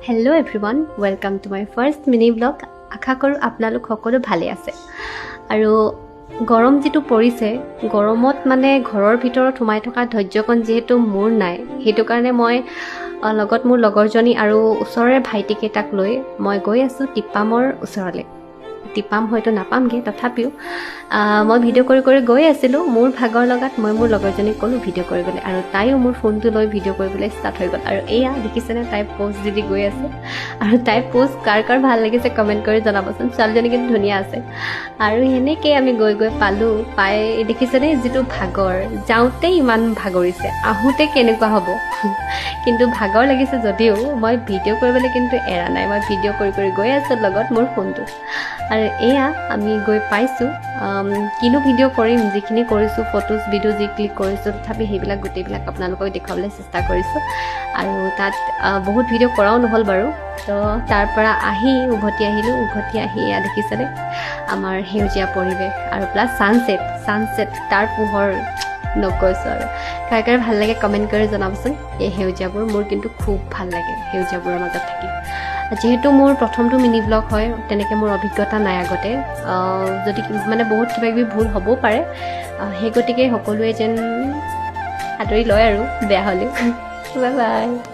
Hello' everyone, welcome to my first mini blog. আশা কৰোঁ আপোনালোক সকলো ভালে আছে। আৰু গৰম যিটো পৰিছে, গৰমত মানে ঘৰৰ ভিতৰত সোমাই থকা ধৈৰ্যকণ যিহেতু মোৰ নাই, সেইটো কাৰণে মই লগত মোৰ লগৰজনী আৰু ওচৰৰে ভাইটিকেইটাক লৈ মই গৈ আছোঁ টিপামৰ ওচৰলৈ। টিপাম হয়তো নাপামগৈ, তথাপিও মই ভিডিঅ' কৰি কৰি গৈ আছিলোঁ। মোৰ ভাগৰ লগাত মই মোৰ লগৰজনীক ক'লোঁ ভিডিঅ' কৰিবলৈ, আৰু তাইও মোৰ ফোনটো লৈ ভিডিঅ' কৰিবলৈ ষ্টাৰ্ট হৈ গ'ল। আৰু এয়া দেখিছেনে, তাই প'ষ্ট দি গৈ আছে। আৰু তাই প'ষ্ট কাৰ কাৰ ভাল লাগিছে কমেণ্ট কৰি জনাবচোন। ছোৱালীজনী কিন্তু ধুনীয়া আছে। আৰু সেনেকৈ আমি গৈ গৈ পালোঁ। পাই দেখিছেনে যিটো ভাগৰ, যাওঁতে ইমান ভাগৰিছে, আহোঁতে কেনেকুৱা হ'ব। কিন্তু ভাগৰ লাগিছে যদিও মই ভিডিঅ' কৰিবলৈ কিন্তু এৰা নাই। মই ভিডিঅ' কৰি কৰি গৈ আছোঁ লগত মোৰ ফোনটো। আৰু এয়া আমি গৈ পাইছোঁ। কিনো ভিডিঅ' কৰিম, যিখিনি কৰিছোঁ ফটোজ ভিডিঅ' যি ক্লিক কৰিছোঁ, তথাপি সেইবিলাক গোটেইবিলাক আপোনালোকক দেখুৱাবলৈ চেষ্টা কৰিছোঁ। আৰু তাত বহুত ভিডিঅ' কৰাও নহ'ল বাৰু। তো তাৰ পৰা উভতি আহিলোঁ। উভতি আহি এয়া দেখিছেনে আমাৰ সেউজীয়া পৰিৱেশ আৰু প্লাছ ছানছেট তাৰ পোহৰ নকৈছোঁ। আৰু কাৰ কাৰ ভাল লাগে কমেণ্ট কৰি জনাবচোন। এই সেউজীয়াবোৰ মোৰ কিন্তু খুব ভাল লাগে, সেউজীয়াবোৰৰ মাজত থাকি। যিহেতু মোৰ প্ৰথমটো মিনি ব্লগ হয়, তেনেকৈ মোৰ অভিজ্ঞতা নাই আগতে। যদি মানে বহুত কিবাকিবি ভুল হ'বও পাৰে, সেই গতিকে সকলোৱে যেন আদৰি লয় আৰু বেয়া হ'লেও। Bye bye.